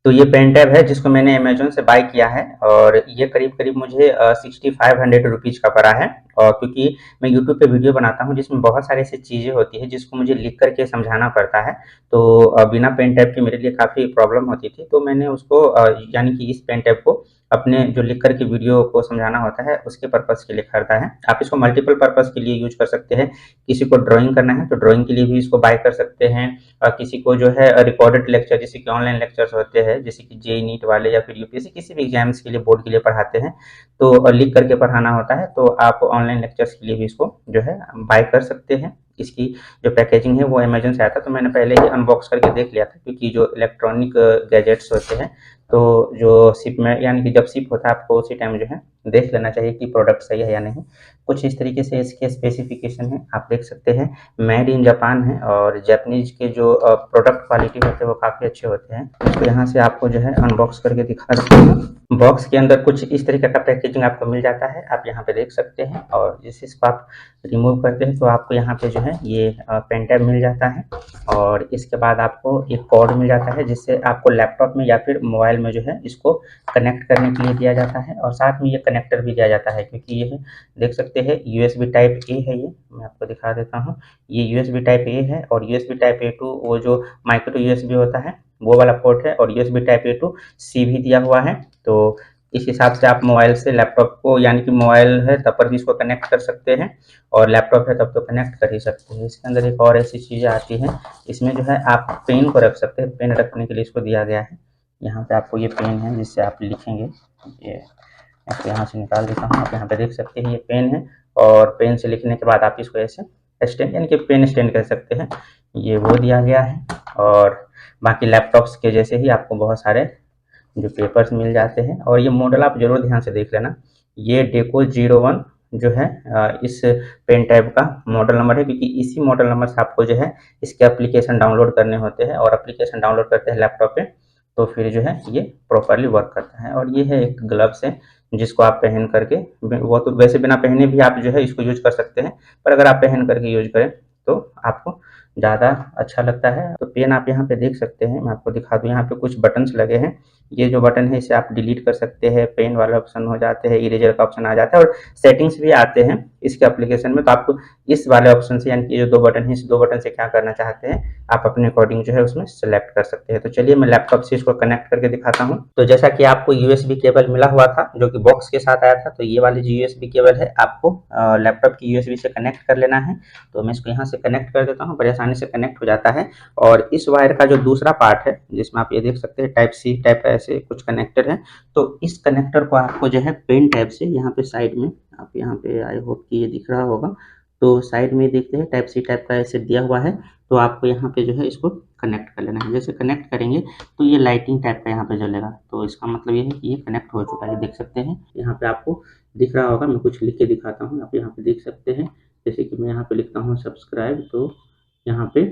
तो ये pen tab है जिसको मैंने अमेज़न से बाय किया है और ये करीब-करीब मुझे 6500 रुपीज़ का पड़ा है। और क्योंकि मैं यूट्यूब पे वीडियो बनाता हूँ जिसमें बहुत सारी ऐसी चीज़ें होती हैं जिसको मुझे लिख कर के समझाना पड़ता है। तो बिना पेन टैब के मेरे लिए काफ़ी प्रॉब्लम होती थी। तो मैंने उसको यानी कि इस पेन टैब को अपने जो लिख कर के वीडियो को समझाना होता है उसके पर्पज़ के लिए खरीदा है। आप इसको मल्टीपल पर्पज़ के लिए यूज़ कर सकते हैं। किसी को ड्राइंग करना है तो ड्राइंग के लिए भी इसको बाय कर सकते हैं। किसी को जो है रिकॉर्डेड लेक्चर जैसे कि ऑनलाइन लेक्चर्स होते हैं जैसे कि जेईई नीट वाले या फिर यूपीएससी किसी भी एग्जाम्स के लिए बोर्ड के लिए पढ़ाते हैं तो लिख करके पढ़ाना होता है तो आप ऑनलाइन लेक्चर्स के लिए भी इसको जो है बाय कर सकते हैं। इसकी जो पैकेजिंग है वो अमेज़न से आया था तो मैंने पहले ही अनबॉक्स करके देख लिया था क्योंकि जो इलेक्ट्रॉनिक गैजेट्स होते हैं तो जो शिप में यानी कि जब शिप होता है आपको उसी टाइम जो है देख लेना चाहिए कि प्रोडक्ट सही है या नहीं। कुछ इस तरीके से इसके स्पेसिफिकेशन है, आप देख सकते हैं। मेड इन जापान है और जापानीज़ के जो प्रोडक्ट क्वालिटी होते हैं वो काफ़ी अच्छे होते हैं। तो यहाँ से आपको जो है अनबॉक्स करके दिखा देता हूँ। बॉक्स के अंदर कुछ इस तरीके का पैकेजिंग आपको मिल जाता है, आप यहाँ पे देख सकते हैं। और जैसे इसको आप रिमूव करते हैं तो आपको यहाँ पे जो है ये पेन टैब मिल जाता है और इसके बाद आपको एक कॉर्ड मिल जाता है जिससे आपको लैपटॉप में या फिर मोबाइल में जो है इसको कनेक्ट करने के लिए दिया जाता है। और साथ में ये कनेक्टर भी दिया जाता है क्योंकि ये देख सकते हैं यूएसबी टाइप ए है। ये मैं आपको दिखा देता हूँ, ये यूएसबी टाइप ए है और यूएसबी टाइप ए टू वो जो माइक्रो यूएसबी होता है वो वाला पोर्ट है और यूएसबी टाइप ए टू सी भी दिया हुआ है। तो इस हिसाब से आप मोबाइल से लैपटॉप को यानी कि मोबाइल है तब पर भी इसको कनेक्ट कर सकते हैं और लैपटॉप है तब तो कनेक्ट कर ही सकते हैं। इसके अंदर एक और ऐसी चीज़ें आती हैं, इसमें जो है आप पेन को रख सकते हैं, पेन रखने के लिए इसको दिया गया है। यहाँ पे आपको ये पेन है जिससे आप लिखेंगे। ये आपको यहाँ से निकाल देता हूँ, आप यहाँ पे देख सकते हैं ये पेन है और पेन से लिखने के बाद आप इसको ऐसे स्टैंड यानी कि पेन स्टैंड कर सकते हैं, ये वो दिया गया है। और बाकी लैपटॉप्स के जैसे ही आपको बहुत सारे जो पेपर्स मिल जाते हैं और ये मॉडल आप ज़रूर ध्यान से देख लेना। ये डेको 01 जो है इस पेन टैब का मॉडल नंबर है क्योंकि इसी मॉडल नंबर से आपको जो है इसके एप्लीकेशन डाउनलोड करने होते हैं और एप्लीकेशन डाउनलोड करते हैं लैपटॉप पे तो फिर जो है ये प्रॉपरली वर्क करता है। और ये है एक ग्लव्स है जिसको आप पहन करके, वो तो वैसे बिना पहने भी आप जो है इसको यूज कर सकते हैं पर अगर आप पहन करके यूज करें तो आपको ज़्यादा अच्छा लगता है। तो पेन आप यहाँ पे देख सकते हैं, मैं आपको दिखा दूँ, यहाँ पे कुछ बटन्स लगे हैं। ये जो बटन है इसे आप डिलीट कर सकते हैं, पेन वाला ऑप्शन हो जाते हैं, इरेजर का ऑप्शन आ जाता है और सेटिंग्स भी आते हैं इसके एप्लीकेशन में। तो आपको इस वाले ऑप्शन से यानी कि जो दो बटन है इस दो बटन से क्या करना चाहते हैं आप अपने अकॉर्डिंग जो है उसमें सेलेक्ट कर सकते हैं। तो चलिए मैं लैपटॉप से इसको कनेक्ट करके दिखाता हूँ। तो जैसा कि आपको यूएसबी केबल मिला हुआ था जो कि बॉक्स के साथ आया था, तो ये वाली जो यूएसबी केबल है आपको लैपटॉप की यूएसबी से कनेक्ट कर लेना है। तो मैं इसको यहाँ से कनेक्ट कर देता हूँ, बड़ी आसानी से कनेक्ट हो जाता है। और इस वायर का जो दूसरा पार्ट है जिसमें आप ये देख सकते हैं टाइप सी टाइप का ऐसे कुछ कनेक्टर है, तो इस कनेक्टर को आपको जो है पेन टैब से यहाँ पे साइड में, आप यहाँ पे आई होप कि ये दिख रहा होगा, तो साइड में देखते हैं टाइप सी टाइप का ऐसे दिया हुआ है। तो आपको यहाँ पे जो है इसको कनेक्ट कर लेना है। जैसे कनेक्ट करेंगे तो ये लाइटिंग टाइप का यहाँ पे जलेगा, तो इसका मतलब ये है कि ये कनेक्ट हो चुका है। देख सकते हैं यहाँ पे आपको दिख रहा होगा, मैं कुछ लिख के दिखाता हूँ, आप यहाँ पे देख सकते हैं। जैसे कि मैं यहाँ पे लिखता हूँ सब्सक्राइब, तो यहाँ पे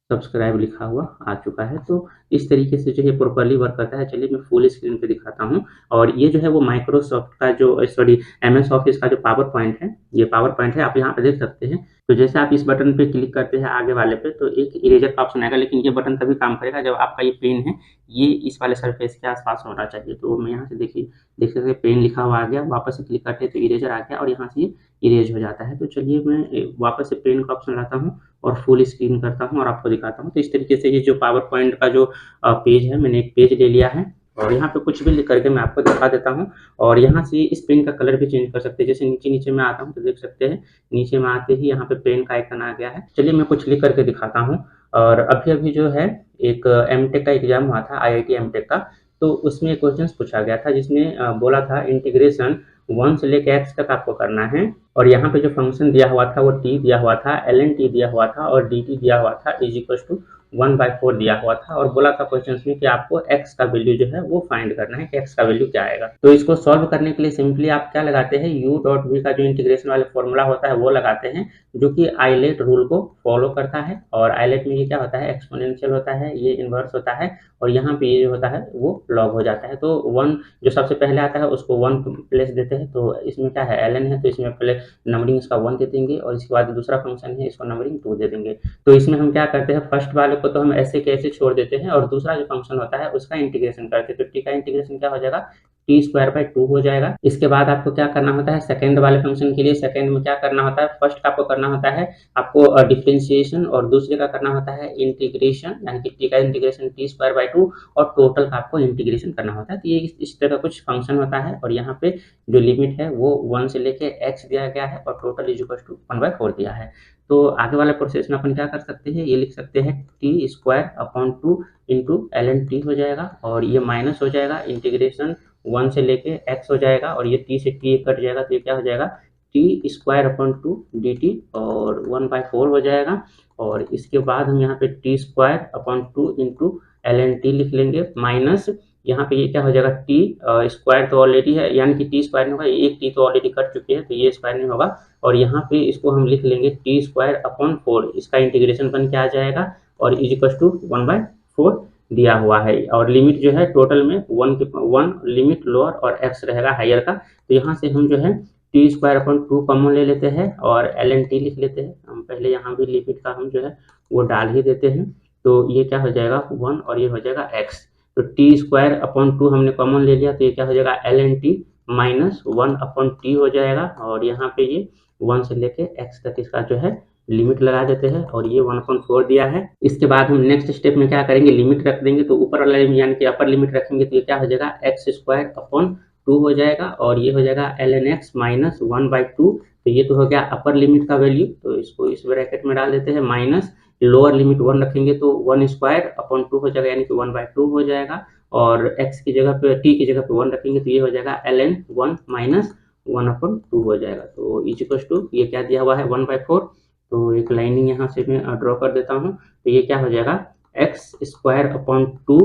सब्सक्राइब लिखा हुआ आ चुका है। तो इस तरीके से जो है प्रॉपर्ली वर्क करता है। चलिए मैं फुल स्क्रीन पे दिखाता हूँ। और ये जो है वो माइक्रोसॉफ्ट का जो सॉरी एमएस ऑफिस का जो पावर पॉइंट है, ये पावर पॉइंट है, आप यहाँ पे देख सकते हैं। तो जैसे आप इस बटन पे क्लिक करते हैं आगे वाले पे तो एक इरेजर का ऑप्शन आएगा, लेकिन ये बटन तभी काम करेगा जब आपका ये पेन है ये इस वाले सरफेस के आसपास होना चाहिए। तो मैं यहाँ से देखिए देख सकते हैं पेन लिखा हुआ आ गया, वापस से क्लिक करते हैं तो इरेजर आ गया और यहाँ से ये इरेज हो जाता है। तो चलिए मैं वापस से पेन का ऑप्शन लाता हूँ और फुल स्क्रीन करता हूँ और आपको दिखाता हूँ। तो इस तरीके से ये जो पावर पॉइंट का जो पेज है, मैंने एक पेज ले लिया है और यहाँ पे कुछ भी लिख करके मैं आपको दिखा देता हूँ। और यहाँ से इस पेन का कलर भी चेंज कर सकते हैं। जैसे नीचे नीचे में आता हूँ तो देख सकते हैं नीचे में आते ही यहाँ पे पेन का आइकन आ गया है। चलिए मैं कुछ लिख करके दिखाता हूँ। और अभी अभी जो है एक एमटेक का एग्जाम हुआ था, आईआईटी एमटेक का, तो उसमें एक क्वेश्चन पूछा गया था जिसमें बोला था इंटीग्रेशन 1 से लेकर x तक आपको करना है। और यहाँ पे जो फंक्शन दिया हुआ था वो t दिया हुआ था, ln t दिया हुआ था और dt दिया हुआ था, इज इक्वल टू 1/4 दिया हुआ था। और बोला था क्वेश्चन में कि आपको x का वैल्यू जो है वो फाइंड करना है कि x का वैल्यू क्या आएगा। तो इसको सॉल्व करने के लिए सिंपली आप क्या लगाते हैं, u.v का जो इंटीग्रेशन वाला फॉर्मूला होता है वो लगाते हैं जो कि आइलेट रूल को फॉलो करता है। और आइलेट में ये क्या होता है, एक्सपोनेंशियल होता है, ये इन्वर्स होता है और यहाँ पे ये जो होता है वो लॉग हो जाता है। तो 1 जो सबसे पहले आता है उसको 1 प्लेस देते हैं। तो इसमें क्या है ln है, तो इसमें पहले नंबरिंग इसका 1 दे देंगे और इसके बाद दूसरा फंक्शन है इसको नंबरिंग 2 दे देंगे। तो इसमें हम क्या करते हैं, फर्स्ट वाले वाले को तो हम ऐसे के ऐसे छोड़ देते हैं और दूसरा जो फंक्शन होता है उसका इंटीग्रेशन करते हैं। तो टी का इंटीग्रेशन क्या हो जाएगा, t² हो जाएगा। इसके बाद आपको क्या करना होता है, सेकंड वाले फंक्शन के लिए सेकंड में क्या करना होता है, फर्स्ट का आपको करना होता है आपको डिफरेंशिएशन, और दूसरे का करना होता है इंटीग्रेशन, यानी कि टी का इंटीग्रेशन t² और टोटल का आपको इंटीग्रेशन करना होता है। तो ये इस तरह का कुछ फंक्शन होता है और यहाँ पे जो लिमिट है वो 1 से लेके x दिया गया है और टोटल इज इक्वल टू 1/4 दिया है। तो आगे वाले प्रोसेस में अपन क्या कर सकते हैं, ये लिख सकते हैं t² इंटू ln t हो जाएगा और ये माइनस हो जाएगा, इंटीग्रेशन 1 से लेके x हो जाएगा और ये t से t कट जाएगा तो ये क्या हो जाएगा t² dt और 1/4 हो जाएगा। और इसके बाद हम यहाँ पे t² इंटू ln t लिख लेंगे, माइनस यहाँ पे ये क्या हो जाएगा t स्क्वायर तो ऑलरेडी है, यानी कि t स्क्वायर नहीं होगा, एक t तो ऑलरेडी कट चुकी है तो ये स्क्वायर नहीं होगा। और यहाँ पे इसको हम लिख लेंगे t²/4, इसका इंटीग्रेशन बन के आ जाएगा और इज इक्वल टू 1/4 दिया हुआ है। और लिमिट जो है टोटल में 1 लिमिट लोअर और x रहेगा हायर का। तो यहाँ से हम जो है t²/2 कॉमन ले लेते हैं और ln t लिख लेते हैं। हम पहले यहाँ भी लिमिट का हम जो है वो डाल ही देते हैं। तो ये क्या हो जाएगा 1 और ये हो जाएगा x। तो t²/2 हमने कॉमन ले लिया तो ये क्या हो जाएगा ln t माइनस 1/t हो जाएगा और यहाँ पे ये 1 से लेके x तक इसका जो है लिमिट लगा देते हैं और ये 1/4 दिया है। इसके बाद हम नेक्स्ट स्टेप में क्या करेंगे, लिमिट रख देंगे। तो ऊपर वाला यानी कि अपर लिमिट रखेंगे तो ये क्या हो जाएगा x² हो जाएगा और ये हो जाएगा ln x माइनस 1/2। तो ये तो हो गया अपर लिमिट का वैल्यू, तो इसको इस ब्रैकेट में डाल देते हैं, माइनस लोअर लिमिट 1 रखेंगे तो 1² हो जाएगा यानी कि 1/2 हो जाएगा और x की जगह पे t की जगह पे 1 रखेंगे तो ये हो जाएगा ln 1 माइनस 1/2 हो जाएगा। तो इज इक्वल टू ये क्या दिया हुआ है 1/4। तो एक लाइनिंग यहाँ से मैं ड्रॉ कर देता हूँ। तो ये क्या हो जाएगा x²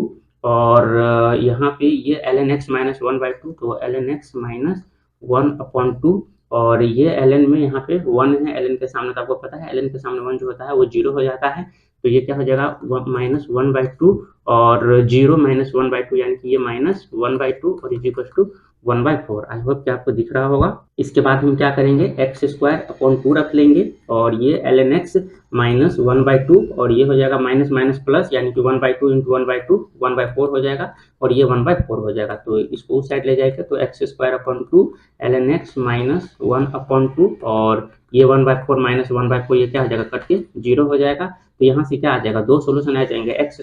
और यहाँ पे ये ln x माइनस 1/2 तो ln x माइनस 1/2 और ये ln में यहाँ पे 1 है, ln के सामने तो आपको पता है ln के सामने 1 जो होता है वो 0 हो जाता है। तो ये क्या हो जाएगा माइनस 1/2 और 0 माइनस 1/2 यानी कि ये माइनस 1/2 और is equal to 1/4। I hope कि आपको दिख रहा होगा। इसके बाद हम क्या करेंगे x² रख लेंगे और ये ln x माइनस 1/2 और ये हो जाएगा माइनस माइनस प्लस यानी कि 1/2 इंटू 1/2 1/4 हो जाएगा और ये 1/4 हो जाएगा। तो इसको उस साइड ले जाएगा तो x² ln x माइनस 1/2 और ये 1/4 माइनस 1/4 ये क्या हो जाएगा कट के 0 हो जाएगा। तो यहाँ से क्या आ जाएगा, दो सोल्यूशन आ जाएंगे, x²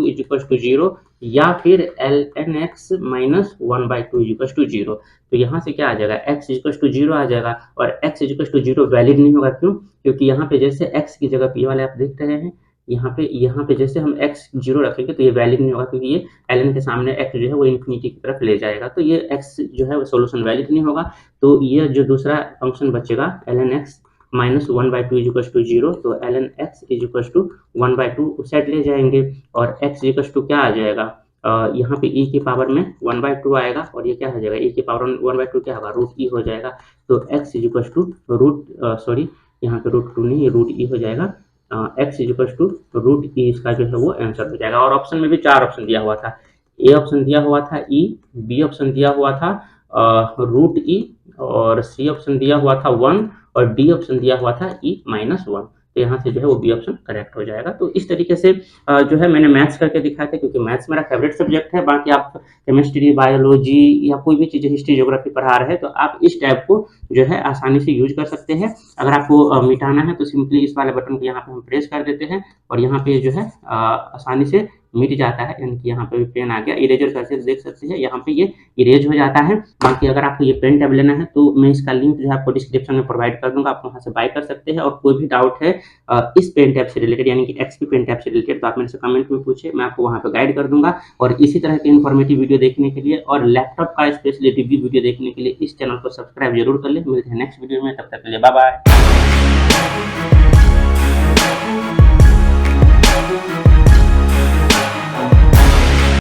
इज इक्वल टू 0 या फिर ln x minus 1/2 is equal to 0। तो यहाँ से क्या आ जाएगा x इक्वल टू 0 आ जाएगा और x इक्वल टू 0 वैलिड नहीं होगा। क्यों? क्योंकि यहाँ पे जैसे x की जगह p वाले आप देख रहे हैं, यहाँ पे जैसे हम x 0 रखेंगे तो ये वैलिड नहीं होगा क्योंकि ये ln के सामने x जो है वो इन्फिनिटी की तरफ ले जाएगा तो ये x जो है वो सोल्यूशन वैलिड नहीं होगा। तो ये जो दूसरा फंक्शन बचेगा ln x minus 1/2 is equal to 0 तो ln x is equal to 1/2 उस साइड ले जाएंगे और x इक्वल टू क्या आ जाएगा, यहाँ पे e की पावर में 1/2 आएगा और ये क्या हो जाएगा e की पावर 1/2 क्या होगा रूट e हो जाएगा। तो x इज इक्वल टू यहाँ पे √2 नहीं रूट e हो जाएगा, x is equal to root e इसका जो है वो आंसर हो जाएगा। और ऑप्शन में भी 4 ऑप्शन दिया हुआ था, ए ऑप्शन दिया हुआ था e, बी ऑप्शन दिया हुआ था रूट e और सी ऑप्शन दिया हुआ था 1 और डी ऑप्शन दिया हुआ था e माइनस 1। तो यहाँ से जो है वो बी ऑप्शन करेक्ट हो जाएगा। तो इस तरीके से जो है मैंने मैथ्स करके दिखाया था क्योंकि मैथ्स मेरा फेवरेट सब्जेक्ट है। बाकी आप केमिस्ट्री बायोलॉजी या कोई भी चीज़ हिस्ट्री ज्योग्राफी पढ़ा रहे हैं तो आप इस टाइप को जो है आसानी से यूज कर सकते हैं। अगर आपको मिटाना है तो सिंपली इस वाले बटन को यहाँ पे हम प्रेस कर देते हैं और यहाँ पे जो है आसानी से मिट जाता है, यानी कि यहाँ पे भी पेन आ गया, इरेजर करके देख सकते हैं यहाँ पे ये इरेज हो जाता है। बाकी अगर आपको ये पेन टैब लेना है तो मैं इसका लिंक जो है आपको डिस्क्रिप्शन में प्रोवाइड कर दूंगा, आप वहाँ से बाय कर सकते हैं। और कोई भी डाउट है इस पेन टैब से रिलेटेड यानी कि एक्सपी पेन टैब से रिलेटेड तो आप मेरे से कमेंट में पूछे, मैं आपको वहाँ पे गाइड कर दूंगा। और इसी तरह के इन्फॉर्मेटिव वीडियो देखने के लिए और लैपटॉप का स्पेशली रिव्यू वीडियो देखने के लिए इस चैनल को सब्सक्राइब जरूर कर ले। मिलते हैं नेक्स्ट वीडियो में, तब तक के लिए बाय बाय।